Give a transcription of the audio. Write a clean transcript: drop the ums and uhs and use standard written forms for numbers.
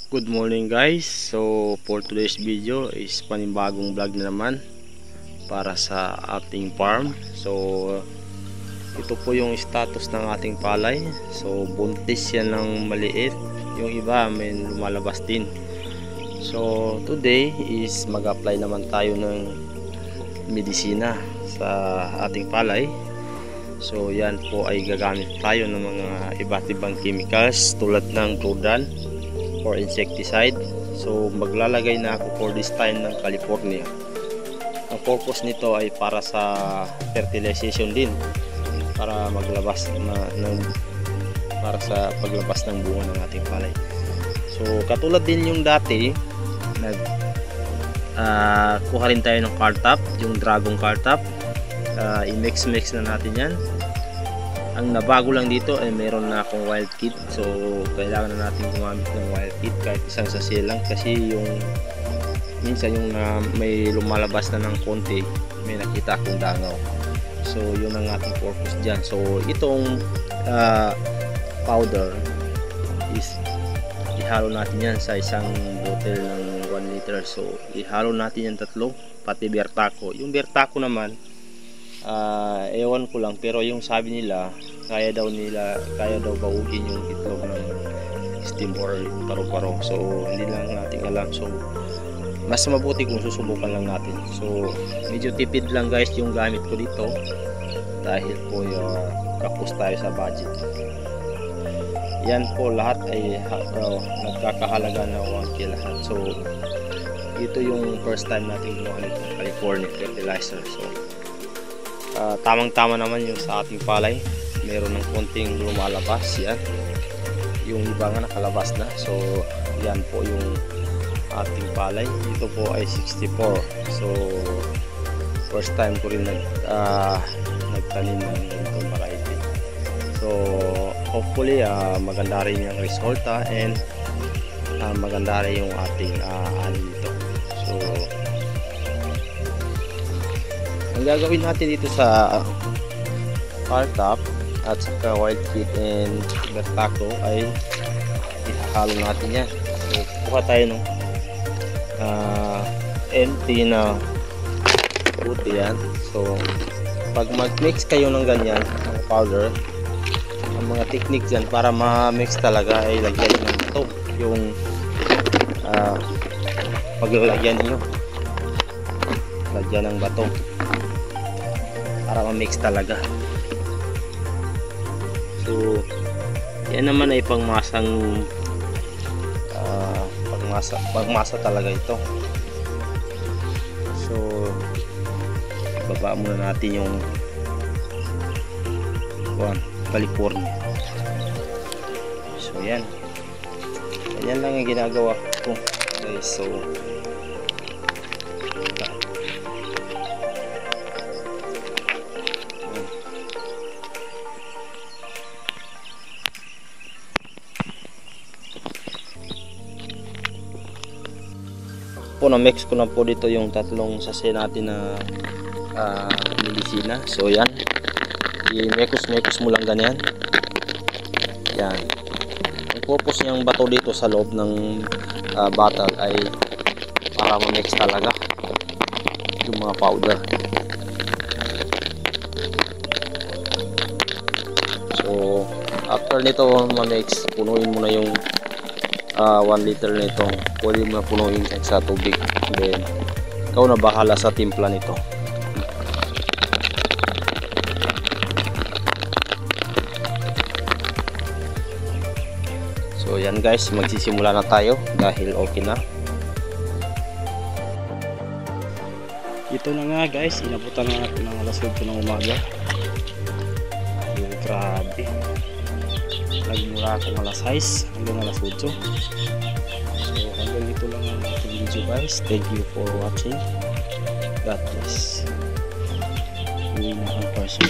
Good morning guys. So for today's video is panibagong vlog na naman para sa ating farm. So ito po yung status ng ating palay. So buntis yan ng maliit. Yung iba may lumalabas din. So today is mag-apply naman tayo ng medisina sa ating palay. So yan po ay gagamit tayo ng mga iba't ibang chemicals tulad ng Trodan or insecticide. So maglalagay na ako for this time ng California. Ang purpose nito ay para sa fertilization din, para maglabas para sa paglabas ng bunga ng ating palay. So katulad din yung dati, kuha rin tayo ng cartop, yung dragon cartop. I-mix na natin yan. Ang nabago lang dito ay meron na akong wild kit. So kailangan na natin gumamit ng wild kit kahit isang sachet lang, kasi yung minsan yung may lumalabas na ng konti, may nakita akong dangaw. So yun ang ating purpose dyan. So itong powder is ihalo natin yan sa isang bottle ng 1 liter. So ihalo natin yan tatlo, pati Bertaco. Yung Bertaco naman ewan ko lang, pero yung sabi nila kaya daw baugin yung itlog ng steam or paru-paro. So hindi lang natin alam. So mas mabuti kung susubukan lang natin. So medyo tipid lang guys yung gamit ko dito, dahil po kapos tayo sa budget. Yan po lahat ay nagkakahalaga na 1K lahat. So ito yung first time natin gumamit ng California fertilizer. So tamang-tama naman yung sa ating palay. Meron ng konting lumalabas yan. Yung iba nga nakalabas na. So yan po yung ating palay. Ito po ay 64. So first time ko rin nagtanim ng itong variety. So hopefully maganda rin yung resulta, and maganda rin yung ating ani dito. So ang gagawin natin dito sa cartop at saka wild kit and Bertaco ay ihalo natin yan. So kuha tayo ng empty na puti yan. So pag mag-mix kayo ng ganyan, ng powder, ang mga technique dyan para ma-mix talaga ay lagyan ng bato. Yung paglalagyan nyo, lagyan ng bato para ma-mix talaga. So yan naman ay pangmasang pagmasa talaga ito. So baba muna natin yung California. So yan lang ang ginagawa ko guys. So na-mix ko na po dito yung tatlong sachet natin na medisina. So yan, i-mekos mo lang ganyan. Yan, ang purpose niyang bato dito sa loob ng bottle ay para ma-mix talaga yung mga powder. So after nito ma-mix, punuin mo na yung 1 liter nito. Pwede mo na punuin sa tubig, then ikaw na bahala sa timpla nito. So yan guys, magsisimula na tayo dahil okay na. Ito na nga guys, inabutan na ako ng alas 8 ng umaga. Ay, grabe, nagmula akong alas 6 hanggang alas 8. So hanggang dito lang ang ating video guys. Thank you for watching. God bless. Uwi na ang person.